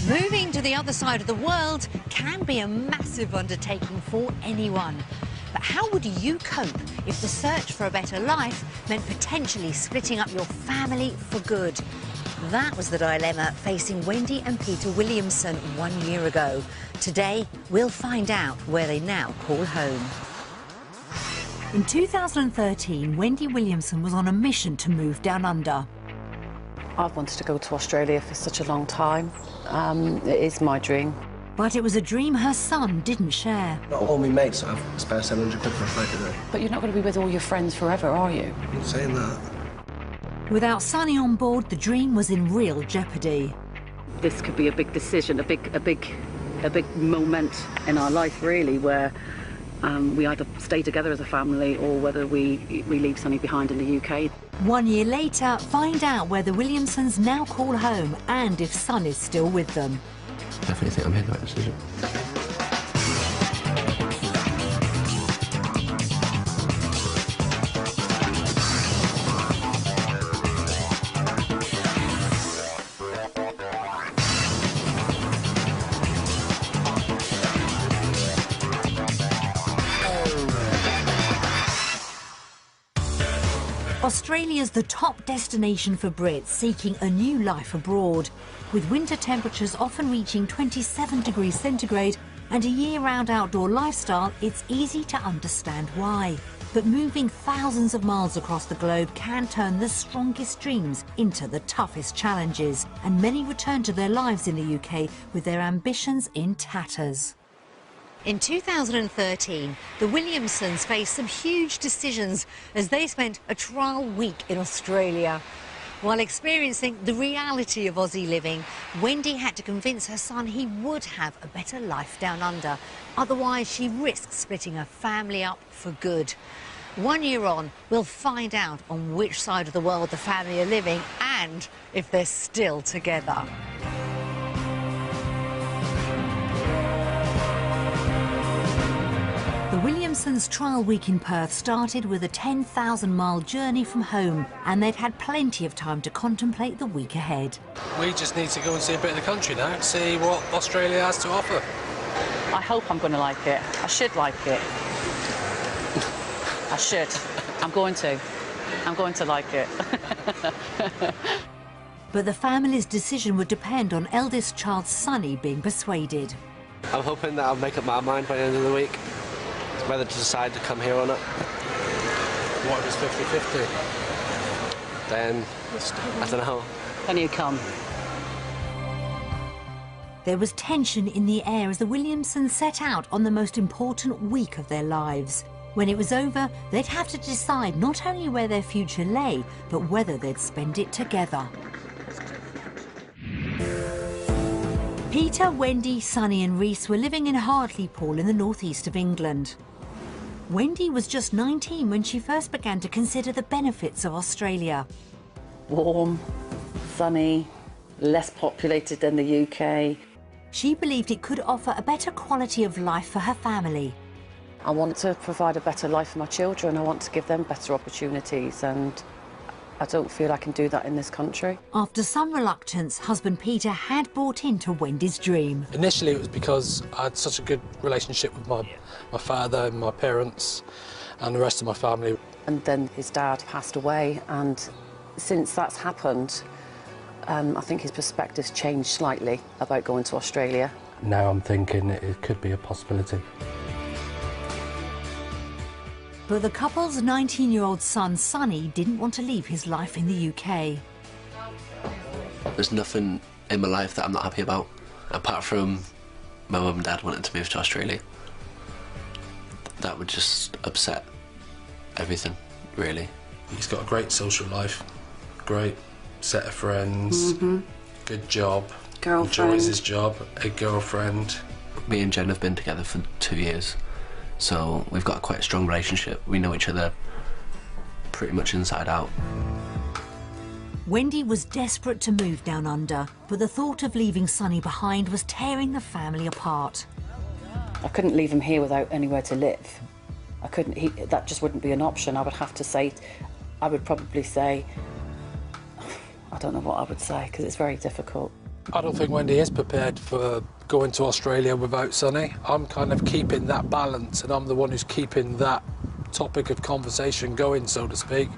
Moving to the other side of the world can be a massive undertaking for anyone. But how would you cope if the search for a better life meant potentially splitting up your family for good? That was the dilemma facing Wendy and Peter Williamson 1 year ago. Today, we'll find out where they now call home. In 2013, Wendy Williamson was on a mission to move down under. I've wanted to go to Australia for such a long time. It is my dream. But it was a dream her son didn't share. Not all my mates have a spare 700 quid for a flight today. But you're not going to be with all your friends forever, are you? I'm not saying that. Without Sonny on board, the dream was in real jeopardy. This could be a big decision, a big moment in our life, really, where we either stay together as a family or whether we leave Sonny behind in the UK. 1 year later, find out where the Williamsons now call home and if Son is still with them. Definitely think I made the right decision. Australia's the top destination for Brits seeking a new life abroad. With winter temperatures often reaching 27 degrees centigrade and a year-round outdoor lifestyle, it's easy to understand why. But moving thousands of miles across the globe can turn the strongest dreams into the toughest challenges, and many return to their lives in the UK with their ambitions in tatters. In 2013, the Williamsons faced some huge decisions as they spent a trial week in Australia. While experiencing the reality of Aussie living, Wendy had to convince her son he would have a better life down under. Otherwise, she risked splitting her family up for good. 1 year on, we'll find out on which side of the world the family are living and if they're still together. The Williamsons' trial week in Perth started with a 10,000-mile journey from home, and they'd had plenty of time to contemplate the week ahead. We just need to go and see a bit of the country now and see what Australia has to offer. I hope I'm going to like it. I should like it. I should. I'm going to. I'm going to like it. But the family's decision would depend on eldest child Sonny being persuaded. I'm hoping that I'll make up my mind by the end of the week whether to decide to come here or not. What if it's 50-50? Then, I don't know. Can you come? There was tension in the air as the Williamsons set out on the most important week of their lives. When it was over, they'd have to decide not only where their future lay, but whether they'd spend it together. Peter, Wendy, Sonny and Reese were living in Hartlepool in the northeast of England. Wendy was just 19 when she first began to consider the benefits of Australia. Warm, sunny, less populated than the UK. She believed it could offer a better quality of life for her family. I want to provide a better life for my children. I want to give them better opportunities, and I don't feel I can do that in this country. After some reluctance, husband Peter had bought into Wendy's dream. Initially, it was because I had such a good relationship with my father and my parents and the rest of my family. And then his dad passed away, and since that's happened, I think his perspective's changed slightly about going to Australia. Now I'm thinking it could be a possibility. But the couple's 19-year-old son, Sonny, didn't want to leave his life in the UK. There's nothing in my life that I'm not happy about, apart from my mum and dad wanting to move to Australia. That would just upset everything, really. He's got a great social life, great set of friends, good job, Girlfriend. enjoys his job, a girlfriend. Me and Jen have been together for 2 years, so we've got quite a strong relationship. We know each other pretty much inside out. Wendy was desperate to move down under, but the thought of leaving Sonny behind was tearing the family apart. I couldn't leave him here without anywhere to live. I couldn't, that just wouldn't be an option. I would have to say, I would probably say, I don't know what I would say, because it's very difficult. I don't think Wendy is prepared for going to Australia without Sonny. I'm kind of keeping that balance, and I'm the one who's keeping that topic of conversation going, so to speak.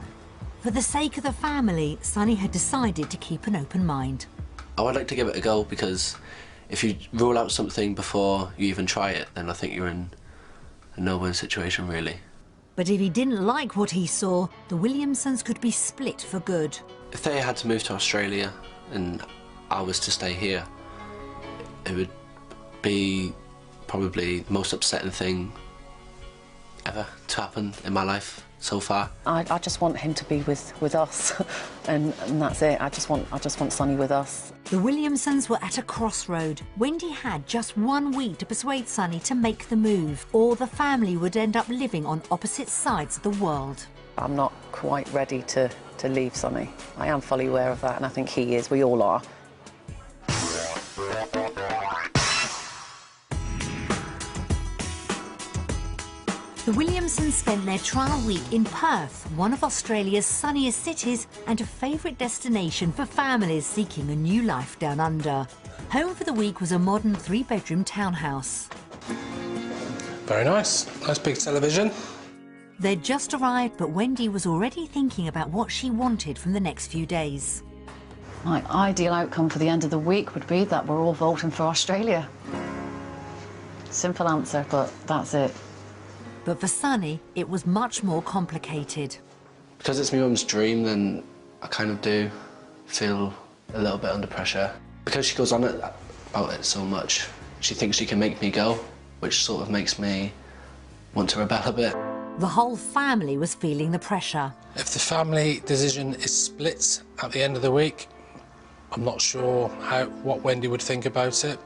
For the sake of the family, Sonny had decided to keep an open mind. I would like to give it a go, because if you rule out something before you even try it, then I think you're in a no-win situation, really. But if he didn't like what he saw, the Williamsons could be split for good. If they had to move to Australia and I was to stay here, it would be probably the most upsetting thing ever to happen in my life so far. I just want him to be with us, and that's it. I just want Sonny with us. The Williamsons were at a crossroad. Wendy had just 1 week to persuade Sonny to make the move, or the family would end up living on opposite sides of the world. I'm not quite ready to leave Sonny. I am fully aware of that, and I think he is. We all are. The Williamsons spent their trial week in Perth, one of Australia's sunniest cities and a favourite destination for families seeking a new life down under. Home for the week was a modern 3-bedroom townhouse. Very nice. Nice big television. They'd just arrived, but Wendy was already thinking about what she wanted from the next few days. My ideal outcome for the end of the week would be that we're all voting for Australia. Simple answer, but that's it. But for Sonny, it was much more complicated. Because it's my mum's dream, then I kind of do feel a little bit under pressure. Because she goes on about it so much, she thinks she can make me go, which sort of makes me want to rebel a bit. The whole family was feeling the pressure. If the family decision is split at the end of the week, I'm not sure what Wendy would think about it.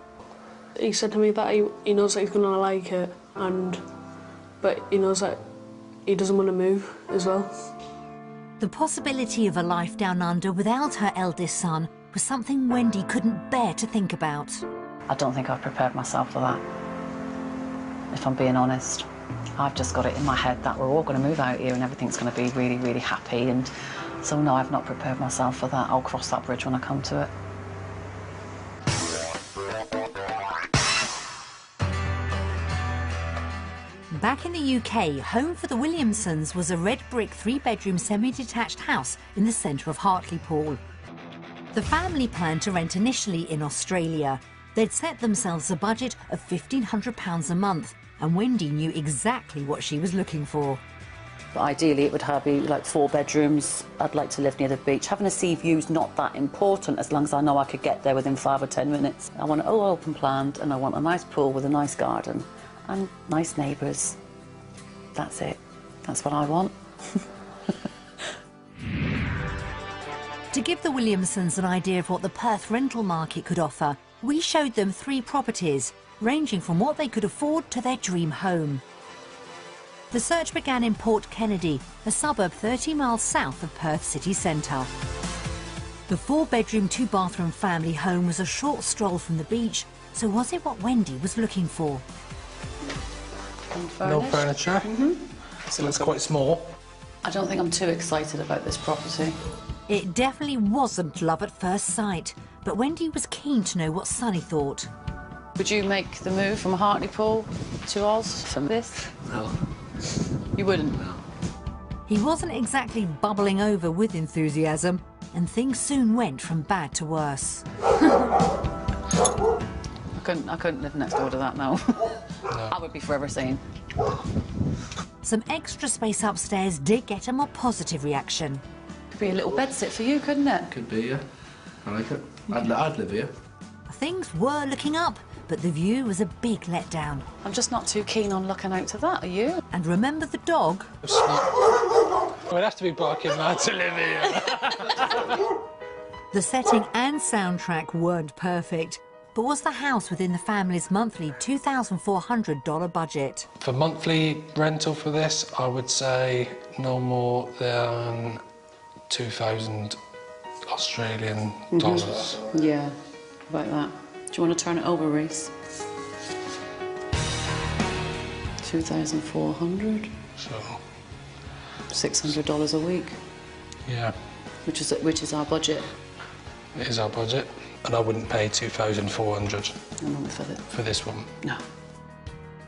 He said to me that he knows that he's going to like it, but he knows that he doesn't want to move as well. The possibility of a life down under without her eldest son was something Wendy couldn't bear to think about. I don't think I've prepared myself for that, if I'm being honest. I've just got it in my head that we're all going to move out here and everything's going to be really, really happy, and so no, I've not prepared myself for that. I'll cross that bridge when I come to it. Back in the UK, home for the Williamsons was a red brick 3-bedroom semi-detached house in the centre of Hartlepool. The family planned to rent initially in Australia. They'd set themselves a budget of £1,500 a month, and Wendy knew exactly what she was looking for. But ideally, it would be like 4 bedrooms. I'd like to live near the beach. Having a sea view's not that important as long as I know I could get there within 5 or 10 minutes. I want it all open planned, and I want a nice pool with a nice garden and nice neighbours. That's it. That's what I want. To give the Williamsons an idea of what the Perth rental market could offer, we showed them 3 properties, ranging from what they could afford to their dream home. The search began in Port Kennedy, a suburb 30 miles south of Perth city centre. The 4-bedroom, 2-bathroom family home was a short stroll from the beach, so was it what Wendy was looking for? No furniture. So it's quite small. I don't think I'm too excited about this property. It definitely wasn't love at first sight, but Wendy was keen to know what Sonny thought. Would you make the move from Hartlepool to Oz from this? No. You wouldn't? No. He wasn't exactly bubbling over with enthusiasm, and things soon went from bad to worse. I couldn't live next door to that now. No. I would be forever saying. Some extra space upstairs did get a more positive reaction. Could be a little bedsit for you, couldn't it? Could be, yeah. I like it. I'd live here. Things were looking up, but the view was a big letdown. I'm just not too keen on looking out to that, are you? And remember the dog? We'd have to be barking mad to live here. The setting and soundtrack weren't perfect, but was the house within the family's monthly $2,400 budget? For monthly rental for this, I would say no more than 2,000 Australian dollars. Yeah, about that. Do you want to turn it over, Reese? 2,400. So $600 a week. Yeah. Which is our budget. It is our budget. And I wouldn't pay 2,400 for this one. No.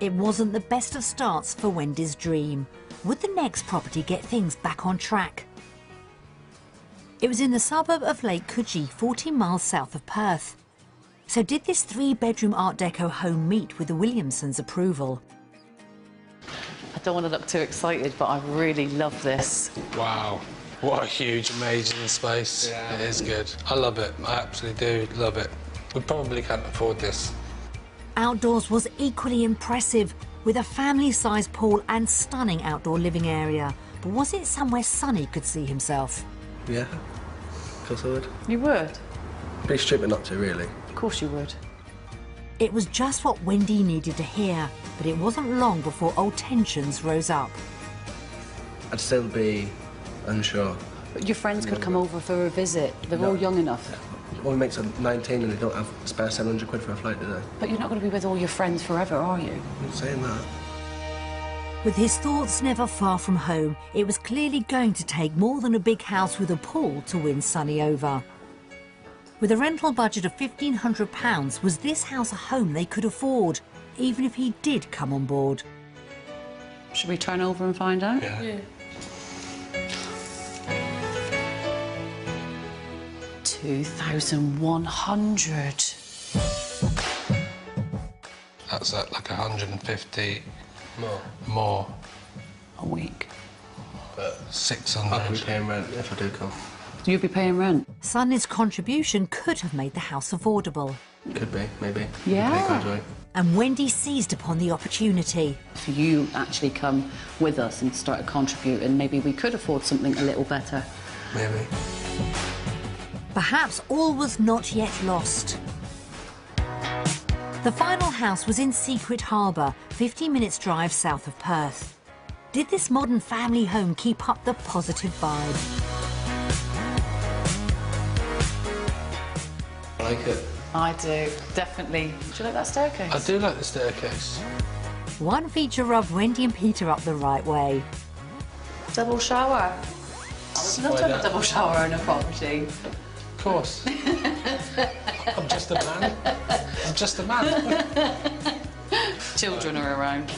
It wasn't the best of starts for Wendy's dream. Would the next property get things back on track? It was in the suburb of Lake Coogee, 40 miles south of Perth. So did this 3-bedroom Art Deco home meet with the Williamsons' approval? I don't want to look too excited, but I really love this. Wow, what a huge, amazing space. Yeah. It is good. I love it. I absolutely do love it. We probably can't afford this. Outdoors was equally impressive, with a family-sized pool and stunning outdoor living area. But was it somewhere Sonny could see himself? Yeah, of course I would. You would? Be stupid not to, really. Of course you would. It was just what Wendy needed to hear, but it wasn't long before old tensions rose up. I'd still be unsure. But your friends could come over for a visit. They're all young enough. All he makes are 19 and they don't have spare 700 quid for a flight, do they? But you're not going to be with all your friends forever, are you? I'm not saying that. With his thoughts never far from home, it was clearly going to take more than a big house with a pool to win Sonny over. With a rental budget of £1,500, was this house a home they could afford, even if he did come on board? Should we turn over and find out? Yeah. 2,100. That's at like 150 more. A week. But 600. I'll be paying rent if I do come. You'll be paying rent? Sonny's contribution could have made the house affordable. Could be, maybe. Yeah. Pay gradually. And Wendy seized upon the opportunity. If you actually come with us and started contributing, maybe we could afford something a little better. Maybe. Perhaps all was not yet lost. The final house was in Secret Harbour, 50 minutes drive south of Perth. Did this modern family home keep up the positive vibe? I like it. I do, definitely. Do you like that staircase? I do like the staircase. One feature rubbed Wendy and Peter up the right way. Double shower. I would love to have a double shower in a property. Of course. I'm just a man. I'm just a man. Children are around.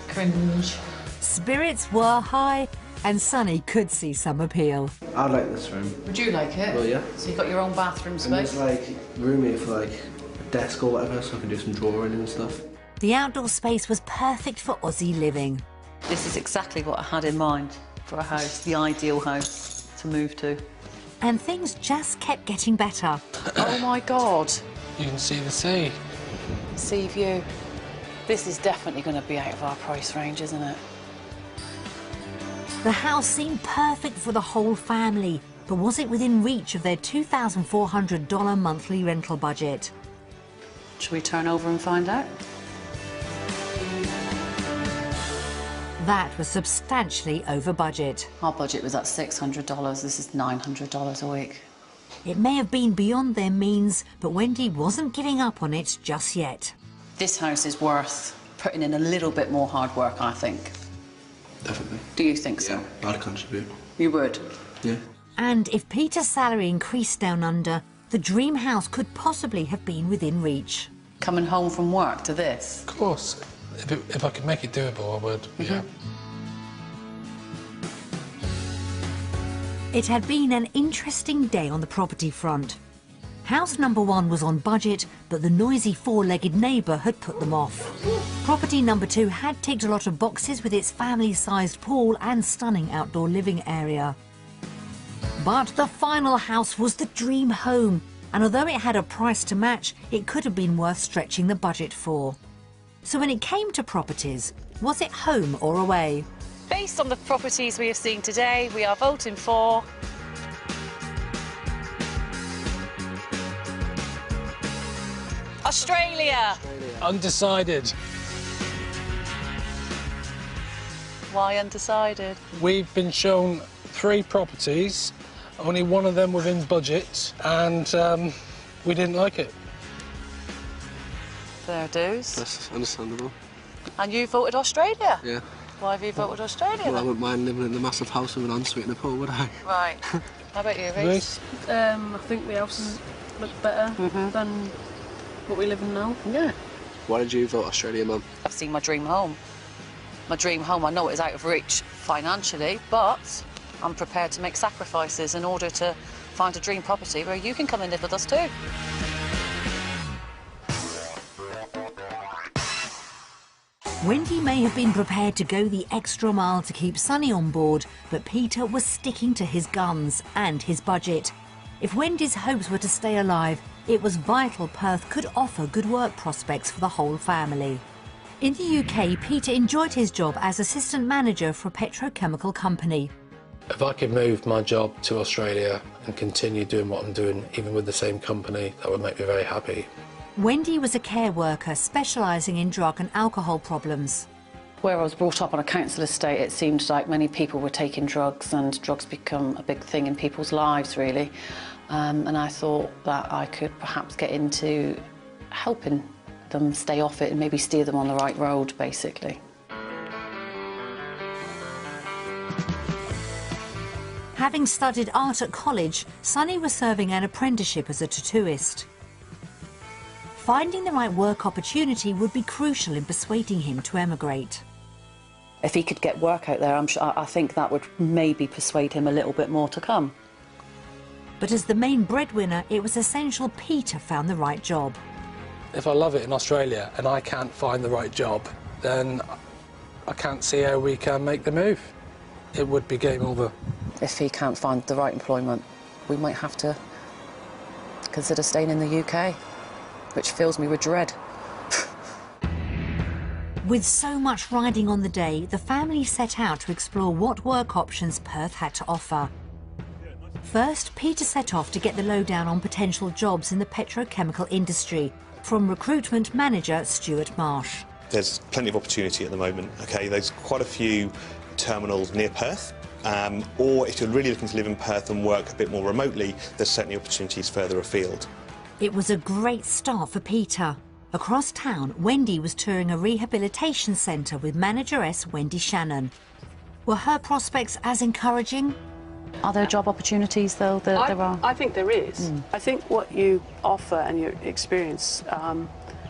Cringe. Spirits were high, and Sonny could see some appeal. I like this room. Would you like it? Well, yeah. So you've got your own bathroom And space? there's like room here for like a desk or whatever, so I can do some drawing and stuff. The outdoor space was perfect for Aussie living. This is exactly what I had in mind for a house, the ideal house to move to. And things just kept getting better. Oh my God. You can see the sea. Sea view. This is definitely going to be out of our price range, isn't it? The house seemed perfect for the whole family, but was it within reach of their $2,400 monthly rental budget? Shall we turn over and find out? That was substantially over budget. Our budget was at $600. This is $900 a week. It may have been beyond their means, but Wendy wasn't giving up on it just yet. This house is worth putting in a little bit more hard work, I think. Definitely. Do you think so? Yeah, I'd contribute. You would? Yeah. And if Peter's salary increased down under, the dream house could possibly have been within reach. Coming home from work to this? Of course. If I could make it doable, I would. Yeah. It had been an interesting day on the property front. House number 1 was on budget, but the noisy 4-legged neighbour had put them off. Property number 2 had ticked a lot of boxes with its family-sized pool and stunning outdoor living area. But the final house was the dream home, and although it had a price to match, it could have been worth stretching the budget for. So when it came to properties, was it home or away? Based on the properties we have seen today, we are voting for... Australia! Undecided. Why undecided? We've been shown 3 properties, only one of them within budget, and we didn't like it. Fair dues. That's understandable. And you voted Australia? Yeah. Why have you voted Australia Well, I then? wouldn't mind living in a massive house with an ensuite and a pool, would I? Right. How about you, Reece? I think the houses look better than what we live in now. Yeah. Why did you vote Australia, Mum? I've seen my dream home. My dream home, I know it is out of reach financially, but I'm prepared to make sacrifices in order to find a dream property where you can come and live with us too. Wendy may have been prepared to go the extra mile to keep Sonny on board, but Peter was sticking to his guns and his budget. If Wendy's hopes were to stay alive, it was vital Perth could offer good work prospects for the whole family. In the UK, Peter enjoyed his job as assistant manager for a petrochemical company. If I could move my job to Australia and continue doing what I'm doing, even with the same company, that would make me very happy. Wendy was a care worker specialising in drug and alcohol problems. Where I was brought up on a council estate, it seemed like many people were taking drugs, and drugs become a big thing in people's lives, really. And I thought that I could perhaps get into helping them stay off it and maybe steer them on the right road, basically. Having studied art at college, Sonny was serving an apprenticeship as a tattooist. Finding the right work opportunity would be crucial in persuading him to emigrate. If he could get work out there, I think that would maybe persuade him a little bit more to come. But as the main breadwinner, it was essential Peter found the right job. If I love it in Australia and I can't find the right job, then I can't see how we can make the move. It would be game over. If he can't find the right employment, we might have to consider staying in the UK, which fills me with dread. With so much riding on the day, the family set out to explore what work options Perth had to offer. First, Peter set off to get the lowdown on potential jobs in the petrochemical industry from recruitment manager Stuart Marsh. There's plenty of opportunity at the moment, okay? There's quite a few terminals near Perth, or if you're really looking to live in Perth and work a bit more remotely, there's certainly opportunities further afield. It was a great start for Peter. Across town, Wendy was touring a rehabilitation centre with manageress Wendy Shannon. Were her prospects as encouraging? Are there job opportunities, though? There are. I think there is. I think what you offer and your experience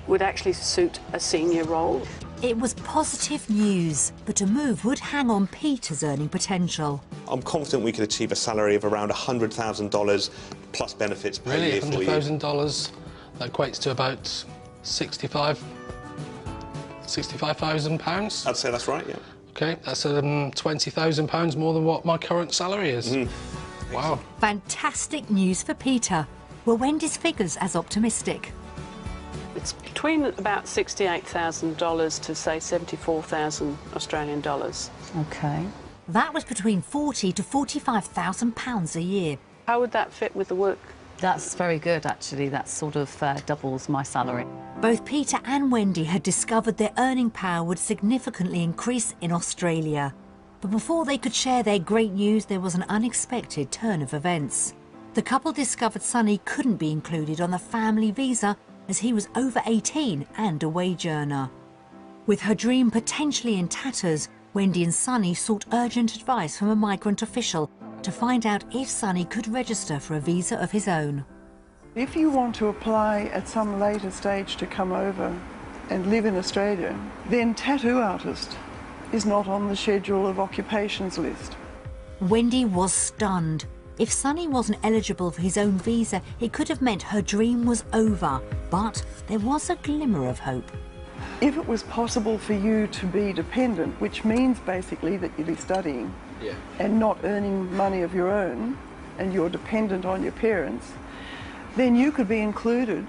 would actually suit a senior role. It was positive news, but a move would hang on Peter's earning potential. I'm confident we could achieve a salary of around $100,000 plus benefits per year for you. $100,000, that equates to about £65,000. I'd say that's right, yeah. Okay, that's £20,000 more than what my current salary is. Wow. Fantastic news for Peter. Were Wendy's figures as optimistic? It's between about $68,000 to, say, 74,000 Australian dollars. OK. That was between £40,000 to £45,000 a year. How would that fit with the work? That's very good, actually. That sort of doubles my salary. Both Peter and Wendy had discovered their earning power would significantly increase in Australia. But before they could share their great news, there was an unexpected turn of events. The couple discovered Sonny couldn't be included on the family visa as he was over 18 and a wage earner. With her dream potentially in tatters, Wendy and Sonny sought urgent advice from a migrant official to find out if Sonny could register for a visa of his own. If you want to apply at some later stage to come over and live in Australia, then tattoo artist is not on the schedule of occupations list. Wendy was stunned. If Sonny wasn't eligible for his own visa, it could have meant her dream was over. But there was a glimmer of hope. If it was possible for you to be dependent, which means basically that you'd be studying and not earning money of your own, and you're dependent on your parents, then you could be included.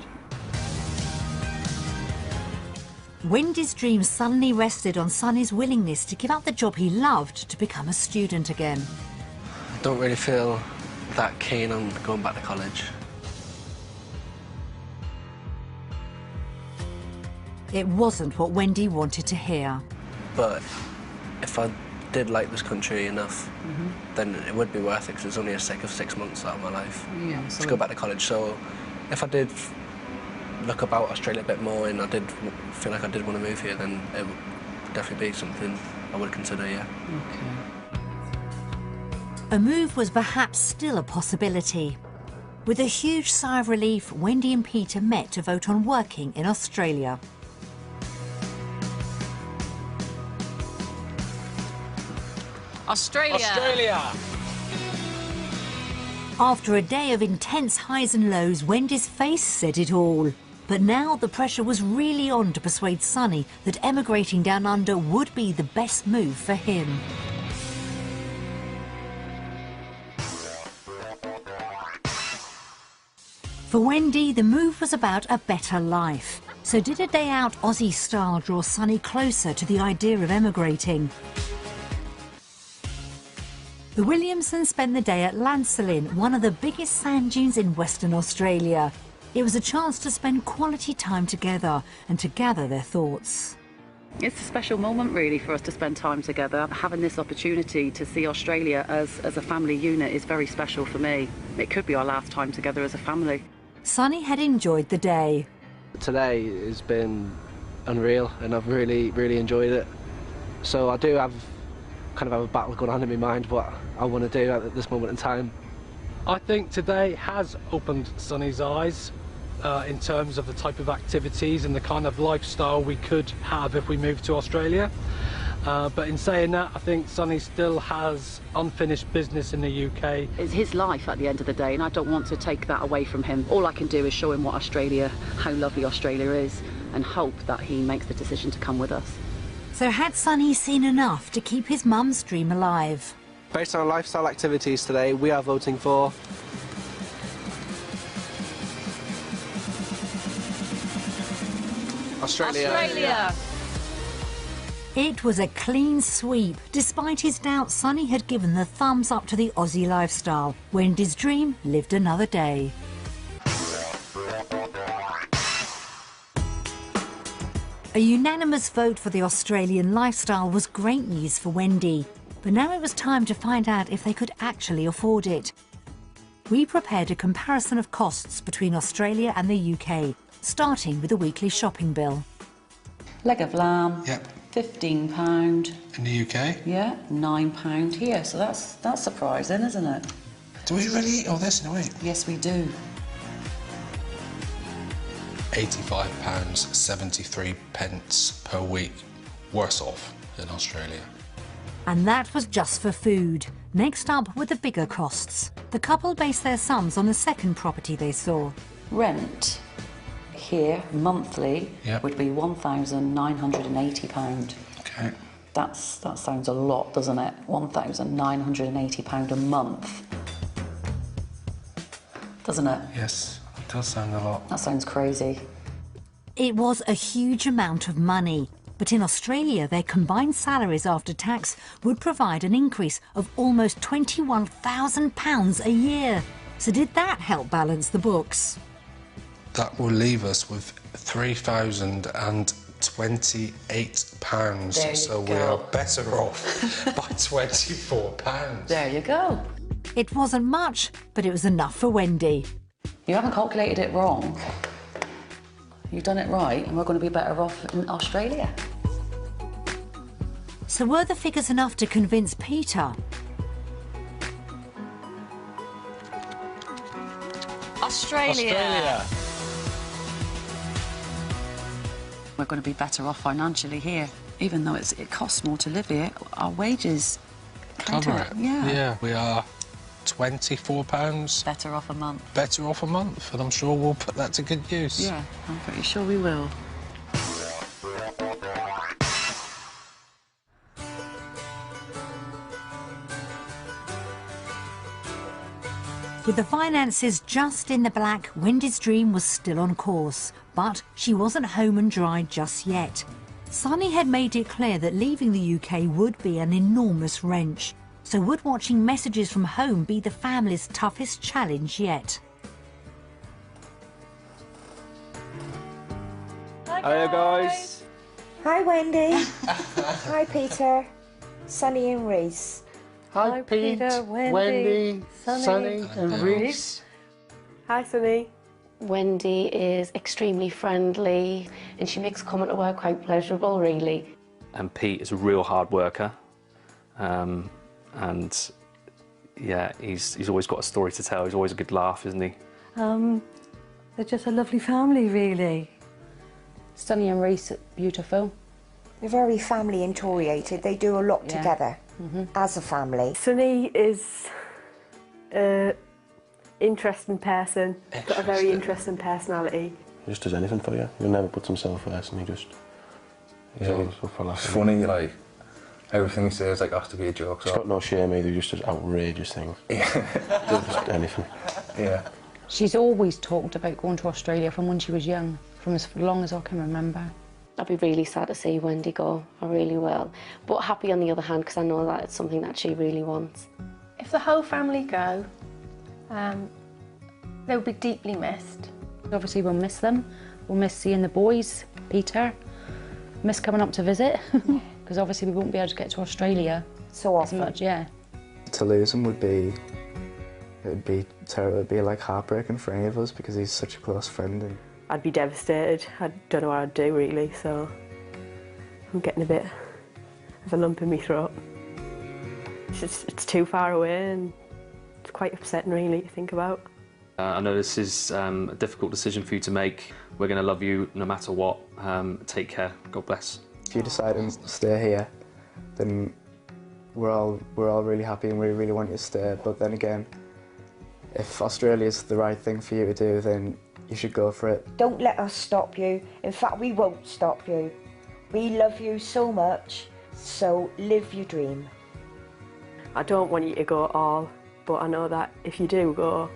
Wendy's dream suddenly rested on Sonny's willingness to give up the job he loved to become a student again. I don't really feel that keen on going back to college. It wasn't what Wendy wanted to hear. But if I did like this country enough, then it would be worth it, because it's only a sake of 6 months out of my life to go back to college. So if I did look about Australia a bit more and I did feel like I did want to move here, then it would definitely be something I would consider, yeah. OK. A move was perhaps still a possibility. With a huge sigh of relief, Wendy and Peter met to vote on working in Australia. Australia! After a day of intense highs and lows, Wendy's face said it all. But now the pressure was really on to persuade Sonny that emigrating down under would be the best move for him. For Wendy, the move was about a better life. So did a day out Aussie style draw Sonny closer to the idea of emigrating? The Williamsons spent the day at Lancelin, one of the biggest sand dunes in Western Australia. It was a chance to spend quality time together and to gather their thoughts. It's a special moment really for us to spend time together. Having this opportunity to see Australia as a family unit is very special for me. It could be our last time together as a family. Sonny had enjoyed the day. Today has been unreal and I've really enjoyed it. So I do have a battle going on in my mind what I want to do at this moment in time. I think today has opened Sonny's eyes in terms of the type of activities and the kind of lifestyle we could have if we moved to Australia. But in saying that, I think Sonny still has unfinished business in the UK. It's his life at the end of the day, and I don't want to take that away from him. All I can do is show him how lovely Australia is, and hope that he makes the decision to come with us. So had Sonny seen enough to keep his mum's dream alive? Based on our lifestyle activities today, we are voting for Australia. It was a clean sweep. Despite his doubts, Sonny had given the thumbs up to the Aussie lifestyle. Wendy's dream lived another day. A unanimous vote for the Australian lifestyle was great news for Wendy. But now it was time to find out if they could actually afford it. We prepared a comparison of costs between Australia and the UK, starting with a weekly shopping bill. Leg of lamb, Yep. £15. In the UK? Yeah, £9 here, so that's surprising, isn't it? Do we really eat all this in a week? Yes, we do. £85.73 per week. Worse off in Australia. And that was just for food. Next up were the bigger costs. The couple based their sums on the second property they saw. Rent here monthly Yep. would be £1,980. Okay. That sounds a lot, doesn't it? £1,980 a month. Doesn't it? Yes, it does sound a lot. That sounds crazy. It was a huge amount of money. But in Australia, their combined salaries after tax would provide an increase of almost £21,000 a year. So did that help balance the books? That will leave us with £3,028. There you So we go. are better off by £24. There you go. It wasn't much, but it was enough for Wendy. You haven't calculated it wrong. You've done it right, and we're going to be better off in Australia. So were the figures enough to convince Peter? Australia. We're going to be better off financially here. Even though it costs more to live here, our wages Cover it. Yeah. We are £24 Better off a month. better off a month, and I'm sure we'll put that to good use. Yeah, I'm pretty sure we will. With the finances just in the black, Wendy's dream was still on course. But she wasn't home and dry just yet. Sonny had made it clear that leaving the UK would be an enormous wrench. So would watching messages from home be the family's toughest challenge yet? Hi guys. Hi Wendy. Hi Peter. Sonny and Reese. Hi, Peter, Wendy, Sonny and Reese. Hi, Sonny. Wendy is extremely friendly and she makes coming to work quite pleasurable, really. And Pete is a real hard worker, and yeah, he's always got a story to tell. He's always a good laugh, isn't he? They're just a lovely family, really. Sonny and Reese, beautiful. They're very family-orientated. They do a lot together as a family. Sonny is an interesting person. Got a very interesting personality. He just does anything for you. He never puts himself first, and he just... It's funny, like, everything he says like has to be a joke. He's got no shame either, he just does outrageous things. Just anything. Yeah. She's always talked about going to Australia from when she was young, from as long as I can remember. I'd be really sad to see Wendy go, I really will. But happy on the other hand, because I know that it's something that she really wants. If the whole family go, they'll be deeply missed. Obviously we'll miss them. We'll miss seeing the boys, Peter. Miss coming up to visit, because obviously we won't be able to get to Australia so often. as much, yeah. To lose him would be, it'd be terrible. It'd be like heartbreaking for any of us because he's such a close friend. And I'd be devastated. I don't know what I'd do really, so I'm getting a bit of a lump in my throat. It's too far away and it's quite upsetting really to think about. I know this is a difficult decision for you to make. We're going to love you no matter what. Take care. God bless. if you decide to stay here, then we're all really happy and we really want you to stay. But then again, if Australia's the right thing for you to do, then you should go for it. Don't let us stop you. In fact, we won't stop you. We love you so much, so live your dream. I don't want you to go at all, but I know that if you do go,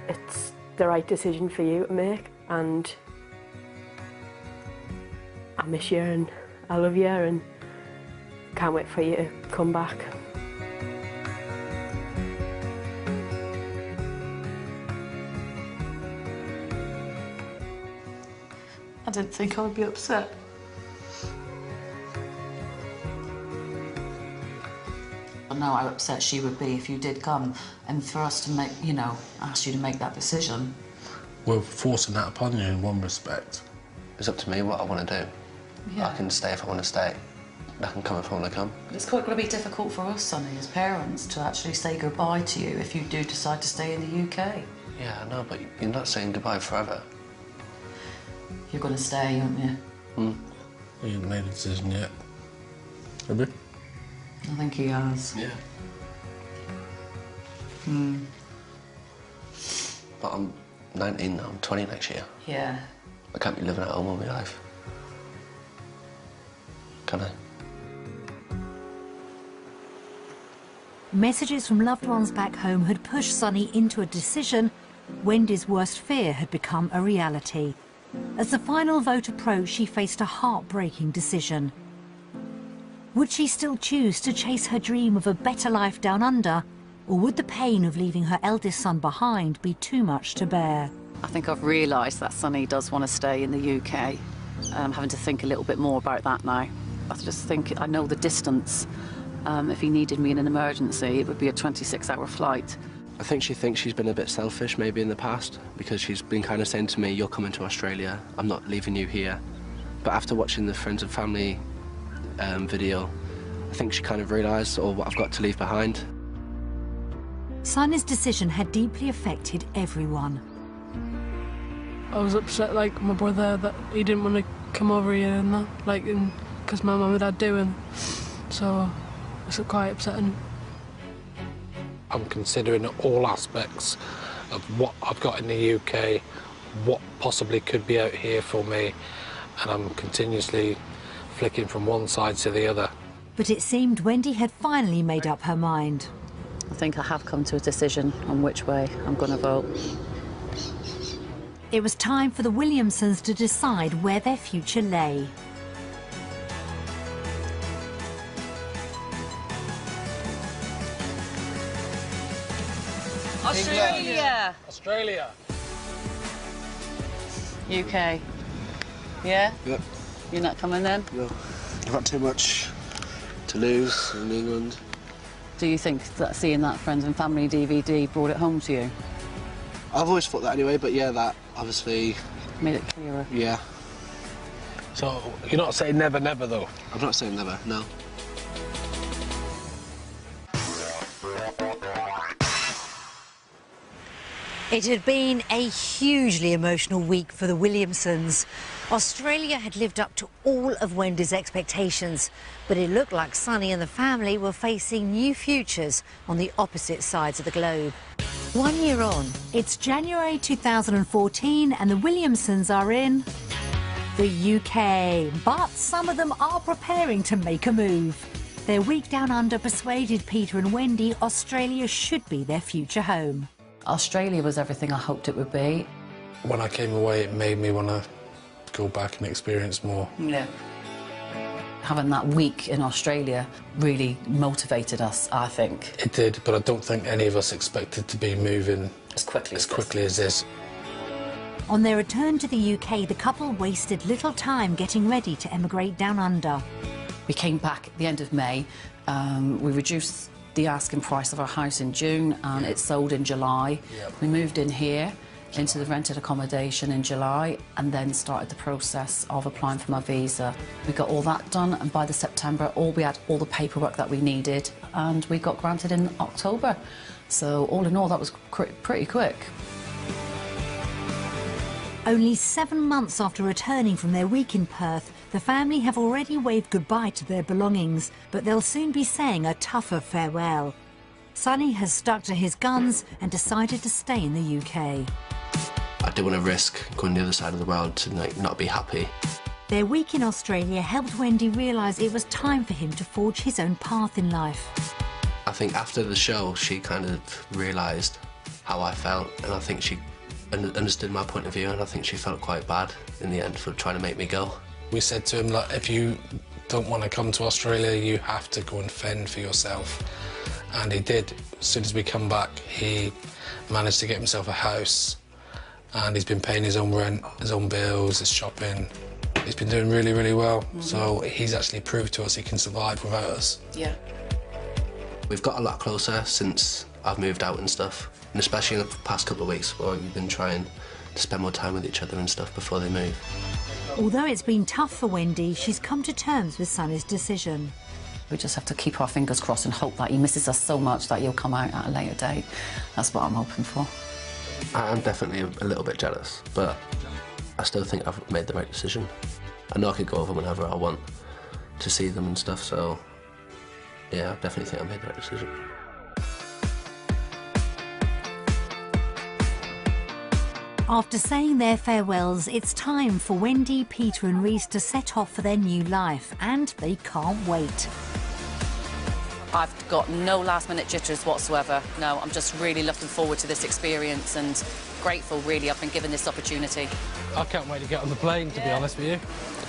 it's the right decision for you to make, and I miss you and I love you and can't wait for you to come back. I didn't think I would be upset. I know how upset she would be if you did come, and for us to make, you know, ask you to make that decision. We're forcing that upon you in one respect. It's up to me what I want to do. Yeah. I can stay if I want to stay. I can come if I want to come. It's quite going to be difficult for us, Sonny, as parents, to actually say goodbye to you if you do decide to stay in the UK. Yeah, I know, but you're not saying goodbye forever. You're going to stay, aren't you? He hasn't made a decision yet. Have you? I think he has. Yeah. But I'm 19 now, I'm 20 next year. Yeah. I can't be living at home all my life. Can I? Messages from loved ones back home had pushed Sonny into a decision. Wendy's worst fear had become a reality. As the final vote approached, she faced a heartbreaking decision. Would she still choose to chase her dream of a better life down under, or would the pain of leaving her eldest son behind be too much to bear? I think I've realised that Sonny does want to stay in the UK. And I'm having to think a little bit more about that now. I just think I know the distance. If he needed me in an emergency, it would be a 26-hour flight. I think she thinks she's been a bit selfish maybe in the past, because she's been kind of saying to me, you're coming to Australia, I'm not leaving you here. But after watching the Friends and Family video, I think she kind of realised what I've got to leave behind. Sonny's decision had deeply affected everyone. I was upset, like, my brother, that he didn't want to come over here and that, like, because my mum and dad do, and so it's quite upsetting. I'm considering all aspects of what I've got in the UK, what possibly could be out here for me, and I'm continuously flicking from one side to the other. But it seemed Wendy had finally made up her mind. I think I have come to a decision on which way I'm going to vote. It was time for the Williamsons to decide where their future lay. Australia! Australia! UK. Yeah? Yep. You're not coming then? No. I've had too much to lose in England. Do you think that seeing that Friends and Family DVD brought it home to you? I've always thought that anyway, but yeah, that obviously... Made it clearer? Yeah. So, you're not saying never, never, though? I'm not saying never, no. It had been a hugely emotional week for the Williamsons. Australia had lived up to all of Wendy's expectations, but it looked like Sonny and the family were facing new futures on the opposite sides of the globe. 1 year on, it's January 2014 and the Williamsons are in the UK, but some of them are preparing to make a move. Their week down under persuaded Peter and Wendy Australia should be their future home. Australia was everything I hoped it would be. When I came away, it made me want to go back and experience more. Yeah. Having that week in Australia really motivated us, I think. It did, but I don't think any of us expected to be moving as quickly as this. On their return to the UK, the couple wasted little time getting ready to emigrate down under. We came back at the end of May. We reduced the asking price of our house in June and it sold in July. Yep. We moved in here into the rented accommodation in July and then started the process of applying for my visa. We got all that done and by the September we had all the paperwork that we needed and we got granted in October. So all in all that was pretty quick. Only 7 months after returning from their week in Perth, the family have already waved goodbye to their belongings, but they'll soon be saying a tougher farewell. Sonny has stuck to his guns and decided to stay in the UK. I didn't want to risk going to the other side of the world to not be happy. Their week in Australia helped Wendy realise it was time for him to forge his own path in life. I think after the show, she kind of realised how I felt, and I think she understood my point of view, and I think she felt quite bad in the end for trying to make me go. We said to him, like, if you don't want to come to Australia, you have to go and fend for yourself. And he did. As soon as we come back, he managed to get himself a house, and he's been paying his own rent, his own bills, his shopping. He's been doing really, really well. Mm-hmm. So he's actually proved to us he can survive without us. Yeah. We've got a lot closer since I've moved out and stuff, and especially in the past couple of weeks where we've been trying to spend more time with each other and stuff before they move. Although it's been tough for Wendy, she's come to terms with Sonny's decision. We just have to keep our fingers crossed and hope that he misses us so much that he'll come out at a later date. That's what I'm hoping for. I'm definitely a little bit jealous, but I still think I've made the right decision. I know I could go over whenever I want to see them and stuff, so yeah, I definitely think I made the right decision. After saying their farewells, it's time for Wendy, Peter and Reese to set off for their new life, and they can't wait. I've got no last-minute jitters whatsoever. No, I'm just really looking forward to this experience and grateful, really, I've been given this opportunity. I can't wait to get on the plane, to be honest with you.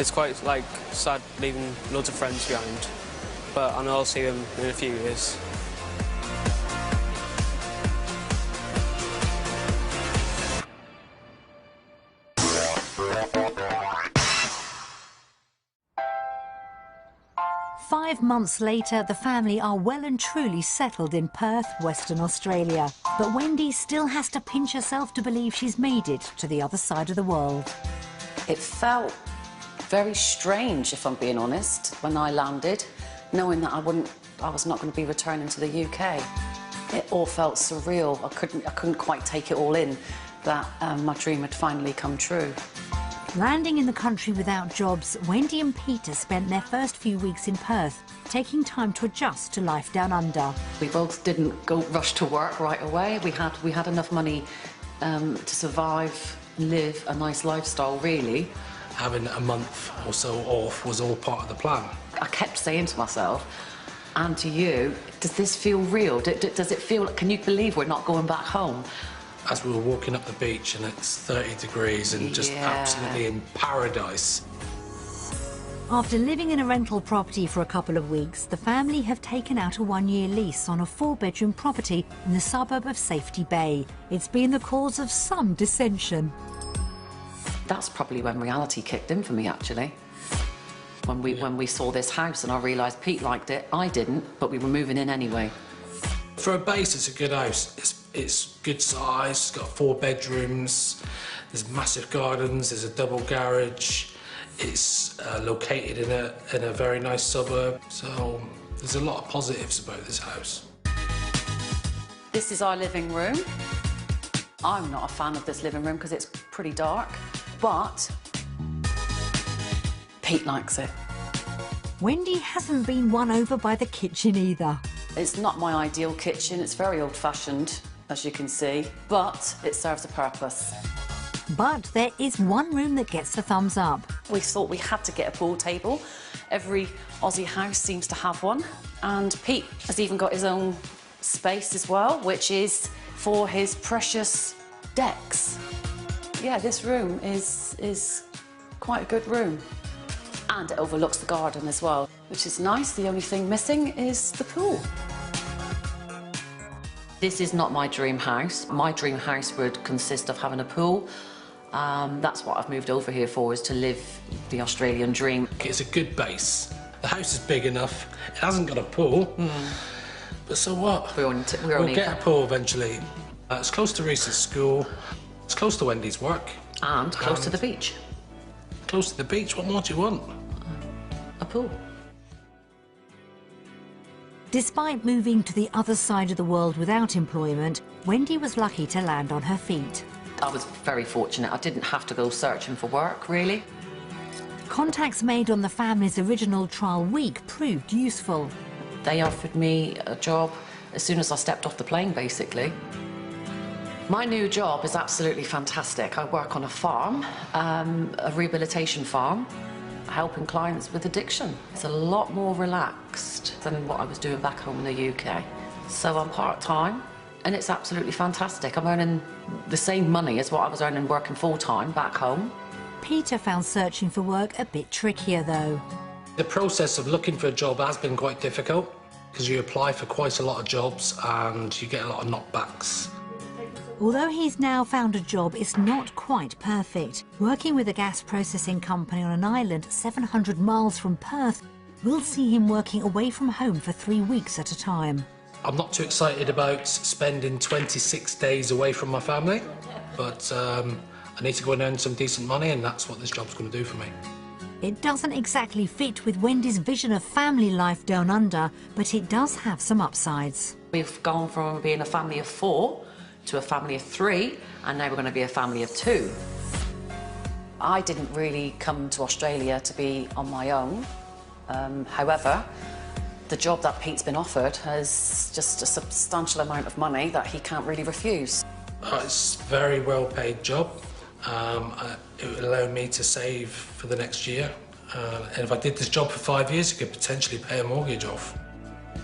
It's quite, like, sad leaving loads of friends behind, but I know I'll see them in a few years. Five months later, the family are well and truly settled in Perth, Western Australia. But Wendy still has to pinch herself to believe she's made it to the other side of the world. It felt very strange, if I'm being honest, when I landed, knowing that I was not going to be returning to the UK. It all felt surreal. I couldn't quite take it all in, that my dream had finally come true. Landing in the country without jobs, Wendy and Peter spent their first few weeks in Perth, taking time to adjust to life down under. We both didn't rush to work right away. We had enough money to survive, live a nice lifestyle, really. Having a month or so off was all part of the plan. I kept saying to myself, and to you, does this feel real? Does it feel, can you believe we're not going back home? As we were walking up the beach and it's 30 degrees and just absolutely in paradise. After living in a rental property for a couple of weeks, the family have taken out a 1-year lease on a 4-bedroom property in the suburb of Safety Bay. It's been the cause of some dissension. That's probably when reality kicked in for me, actually. When we saw this house and I realised Pete liked it, I didn't, but we were moving in anyway. For a base, it's a good house. It's good size, it's got 4 bedrooms, there's massive gardens, there's a double garage. It's located in a very nice suburb, so there's a lot of positives about this house. This is our living room. I'm not a fan of this living room because it's pretty dark, but Pete likes it. Wendy hasn't been won over by the kitchen either. It's not my ideal kitchen, it's very old-fashioned, as you can see, but it serves a purpose. But there is one room that gets a thumbs up. We thought we had to get a pool table. Every Aussie house seems to have one, and Pete has even got his own space as well, which is for his precious decks. Yeah, this room is quite a good room. And it overlooks the garden as well, which is nice. The only thing missing is the pool. This is not my dream house. My dream house would consist of having a pool. That's what I've moved over here for, is to live the Australian dream. It's a good base. The house is big enough. It hasn't got a pool. But so what? We'll get a pool eventually. It's close to Reese's school. It's close to Wendy's work. And close to the beach. Close to the beach? What more do you want? A pool. Despite moving to the other side of the world without employment, Wendy was lucky to land on her feet. I was very fortunate. I didn't have to go searching for work, really. Contacts made on the family's original trial week proved useful. They offered me a job as soon as I stepped off the plane, basically. My new job is absolutely fantastic. I work on a farm, a rehabilitation farm, helping clients with addiction. It's a lot more relaxed than what I was doing back home in the UK. So I'm part-time, and it's absolutely fantastic. I'm earning the same money as what I was earning working full-time back home. Peter found searching for work a bit trickier, though. The process of looking for a job has been quite difficult, because you apply for quite a lot of jobs and you get a lot of knockbacks. Although he's now found a job, it's not quite perfect. Working with a gas processing company on an island 700 miles from Perth will see him working away from home for 3 weeks at a time. I'm not too excited about spending 26 days away from my family, but I need to go and earn some decent money, and that's what this job's going to do for me. It doesn't exactly fit with Wendy's vision of family life down under, but it does have some upsides. We've gone from being a family of 4 to a family of 3, and now we're going to be a family of 2. I didn't really come to Australia to be on my own. However, the job that Pete's been offered has just a substantial amount of money that he can't really refuse. It's a very well-paid job. It would allow me to save for the next year. And if I did this job for 5 years, it could potentially pay a mortgage off.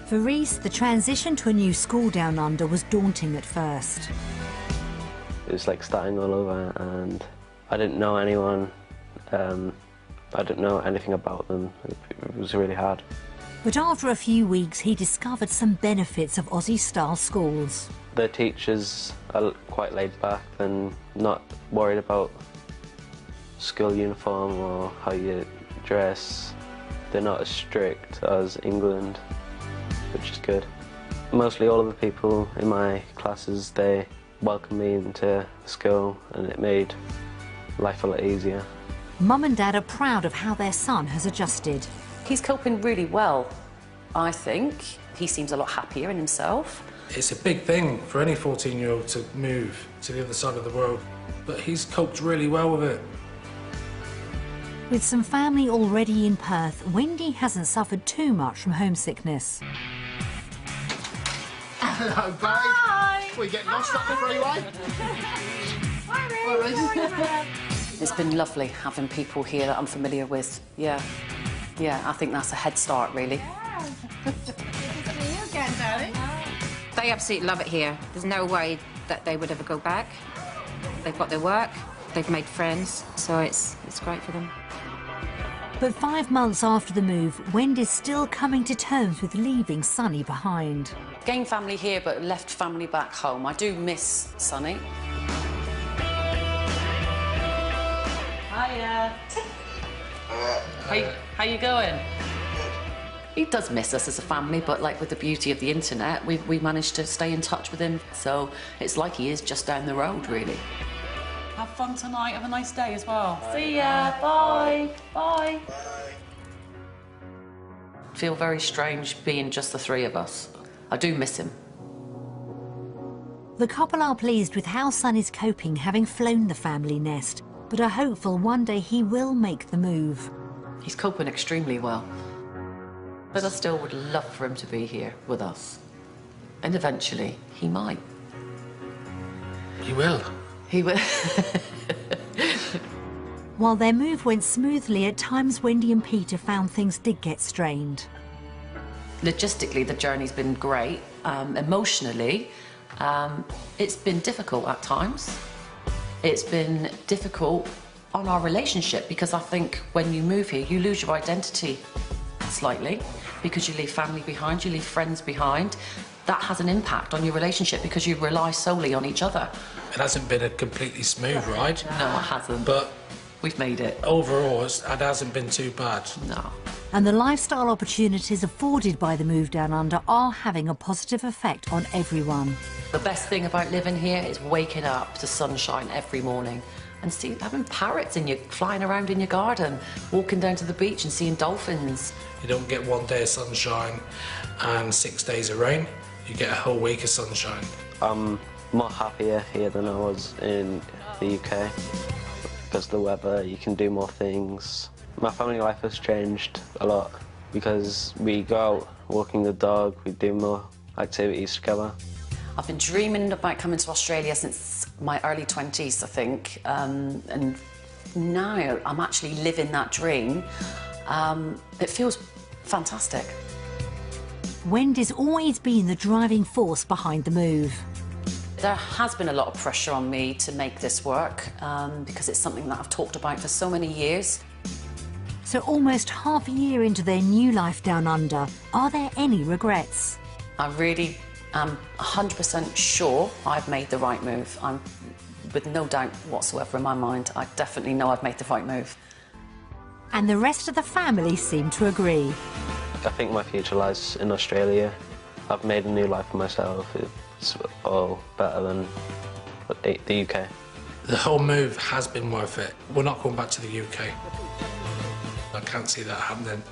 For Reese, the transition to a new school down under was daunting at first. It was like starting all over, and I didn't know anyone. I didn't know anything about them. It was really hard. But after a few weeks, he discovered some benefits of Aussie-style schools. The teachers are quite laid back and not worried about school uniform or how you dress. They're not as strict as England, which is good. Mostly all of the people in my classes, they welcomed me into school, and it made life a lot easier. Mum and Dad are proud of how their son has adjusted. He's coping really well, I think. He seems a lot happier in himself. It's a big thing for any 14-year-old to move to the other side of the world, but he's coped really well with it. With some family already in Perth, Wendy hasn't suffered too much from homesickness. Hello, babe. Hi. We get lost up the freeway. Hi, It's been lovely having people here that I'm familiar with. Yeah, I think that's a head start, really. They absolutely love it here. There's no way that they would ever go back. They've got their work, they've made friends, so it's great for them. But 5 months after the move, Wendy's still coming to terms with leaving Sonny behind. Gained family here, but left family back home. I do miss Sonny. Hiya. How you going? He does miss us as a family, but like with the beauty of the internet, we managed to stay in touch with him. So it's like he is just down the road, really. Have fun tonight. Have a nice day as well. See ya. Bye. Bye. Feel very strange being just the 3 of us. I do miss him. The couple are pleased with how Son is coping, having flown the family nest, but are hopeful one day he will make the move. He's coping extremely well. But I still would love for him to be here with us. And eventually, he might. He will. He will. While their move went smoothly, at times Wendy and Peter found things did get strained. Logistically, the journey's been great. Emotionally, it's been difficult at times. It's been difficult on our relationship because I think when you move here, you lose your identity slightly because you leave family behind, you leave friends behind. That has an impact on your relationship because you rely solely on each other. It hasn't been a completely smooth ride. No, it hasn't. But we've made it. Overall, it hasn't been too bad. No. And the lifestyle opportunities afforded by the move down under are having a positive effect on everyone. The best thing about living here is waking up to sunshine every morning and having parrots flying around in your garden, walking down to the beach and seeing dolphins. You don't get 1 day of sunshine and 6 days of rain. You get a whole week of sunshine. I'm more happier here than I was in the UK. Because of the weather, you can do more things. My family life has changed a lot because we go out walking the dog, we do more activities together. I've been dreaming about coming to Australia since my early 20s, I think, and now I'm actually living that dream. It feels fantastic. Wendy's always been the driving force behind the move. There has been a lot of pressure on me to make this work because it's something that I've talked about for so many years. So almost half a year into their new life down under, are there any regrets? I really am 100% sure I've made the right move. I'm with no doubt whatsoever in my mind. I definitely know I've made the right move. And the rest of the family seem to agree. I think my future lies in Australia. I've made a new life for myself. It's all better than the UK. The whole move has been worth it. We're not going back to the UK. I can't see that happening.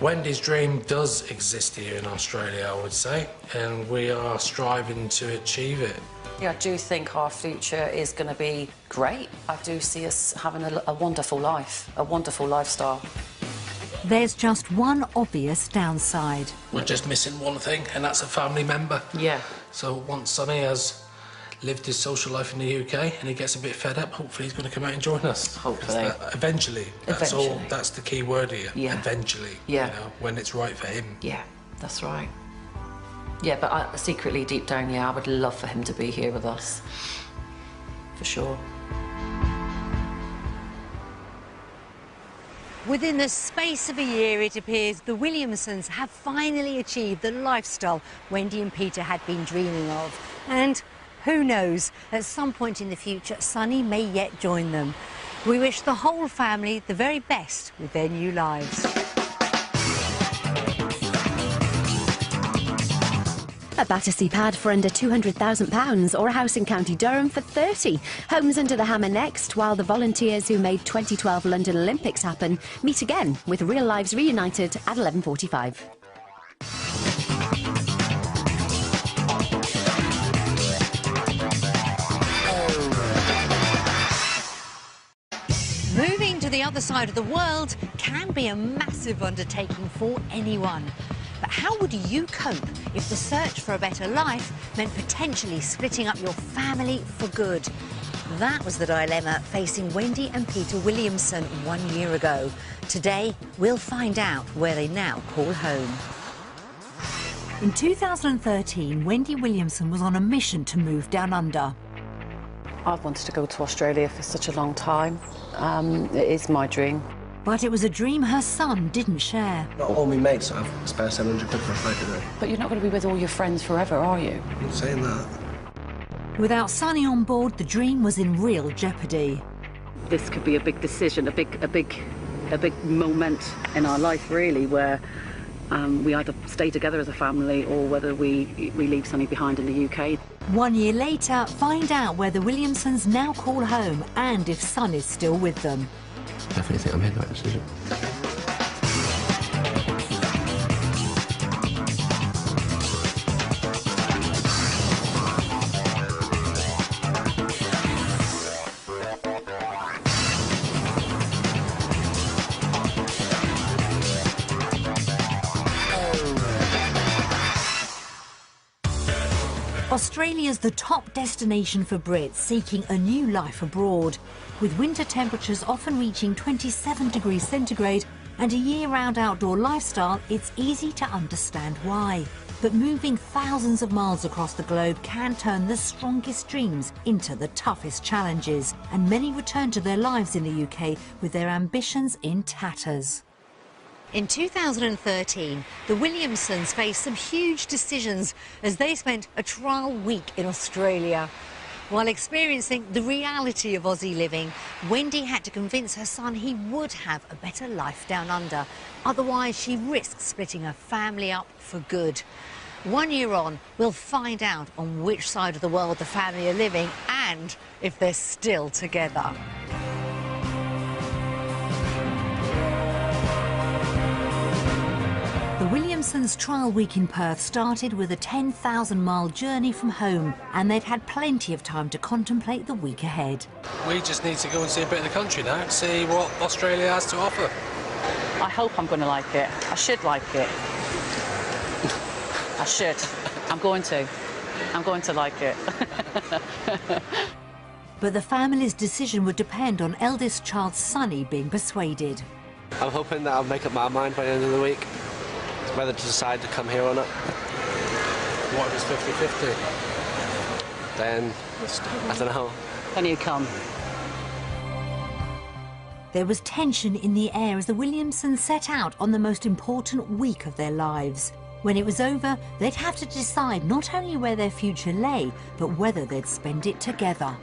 Wendy's dream does exist here in Australia, I would say, and we are striving to achieve it. Yeah, I do think our future is going to be great. I do see us having a wonderful life, a wonderful lifestyle. There's just one obvious downside. We're just missing one thing, and that's a family member. Yeah. So once Sonny has lived his social life in the UK and he gets a bit fed up, hopefully he's going to come out and join us. Hopefully. Eventually. That's Eventually. all. That's the key word here. Yeah. Eventually. Yeah. You know, when it's right for him. Yeah, that's right. Yeah, but I, secretly, deep down, yeah, I would love for him to be here with us. For sure. Within the space of a year, it appears the Williamsons have finally achieved the lifestyle Wendy and Peter had been dreaming of. And who knows, at some point in the future, Sonny may yet join them. We wish the whole family the very best with their new lives. A Battersea pad for under £200,000 or a house in County Durham for 30. Homes under the hammer next, while the volunteers who made 2012 London Olympics happen meet again with Real Lives Reunited at 11:45. Moving to the other side of the world can be a massive undertaking for anyone. But how would you cope if the search for a better life meant potentially splitting up your family for good? That was the dilemma facing Wendy and Peter Williamson 1 year ago. Today, we'll find out where they now call home. In 2013, Wendy Williamson was on a mission to move down under. I've wanted to go to Australia for such a long time. It is my dream. But it was a dream her son didn't share. Not all my mates have spare 700 quid for a flight today. But you're not going to be with all your friends forever, are you? I'm not saying that. Without Sonny on board, the dream was in real jeopardy. This could be a big decision, a big moment in our life, really, where we either stay together as a family or whether we leave Sonny behind in the UK. 1 year later, find out where the Williamsons now call home and if Son is still with them. Definitely think I made the right decision. Australia's the top destination for Brits seeking a new life abroad, with winter temperatures often reaching 27 degrees centigrade and a year-round outdoor lifestyle. It's easy to understand why. But moving thousands of miles across the globe can turn the strongest dreams into the toughest challenges, and many return to their lives in the UK with their ambitions in tatters. In 2013, the Williamsons faced some huge decisions as they spent a trial week in Australia. While experiencing the reality of Aussie living, Wendy had to convince her son he would have a better life down under. Otherwise, she risked splitting her family up for good. 1 year on, we'll find out on which side of the world the family are living and if they're still together. The Williamsons' trial week in Perth started with a 10,000-mile journey from home, and they'd had plenty of time to contemplate the week ahead. We just need to go and see a bit of the country now, see what Australia has to offer. I hope I'm going to like it. I should like it. I should. I'm going to. I'm going to like it. But the family's decision would depend on eldest child Sonny being persuaded. I'm hoping that I'll make up my mind by the end of the week whether to decide to come here or not. What if it's 50-50? Then, I don't know. Can you come? There was tension in the air as the Williamsons set out on the most important week of their lives. When it was over, they'd have to decide not only where their future lay, but whether they'd spend it together.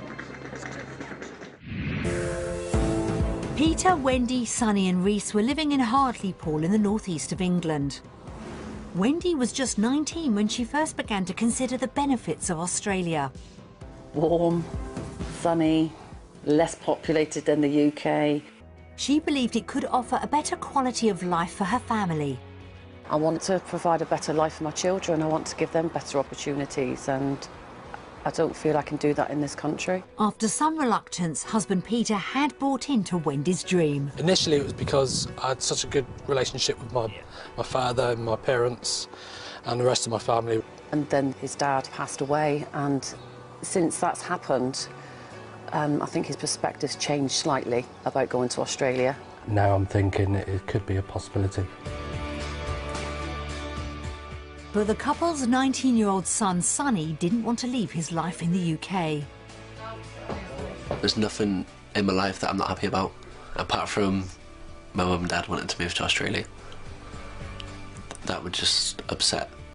Peter, Wendy, Sonny and Reese were living in Hartlepool in the northeast of England. Wendy was just 19 when she first began to consider the benefits of Australia. Warm, sunny, less populated than the UK. She believed it could offer a better quality of life for her family. I want to provide a better life for my children. I want to give them better opportunities, and I don't feel I can do that in this country. After some reluctance, husband Peter had bought into Wendy's dream. Initially it was because I had such a good relationship with my father and my parents and the rest of my family. And then his dad passed away, and since that's happened, I think his perspective's changed slightly about going to Australia. Now I'm thinking it could be a possibility. But the couple's 19-year-old son, Sonny, didn't want to leave his life in the UK. There's nothing in my life that I'm not happy about, apart from my mum and dad wanting to move to Australia. That would just upset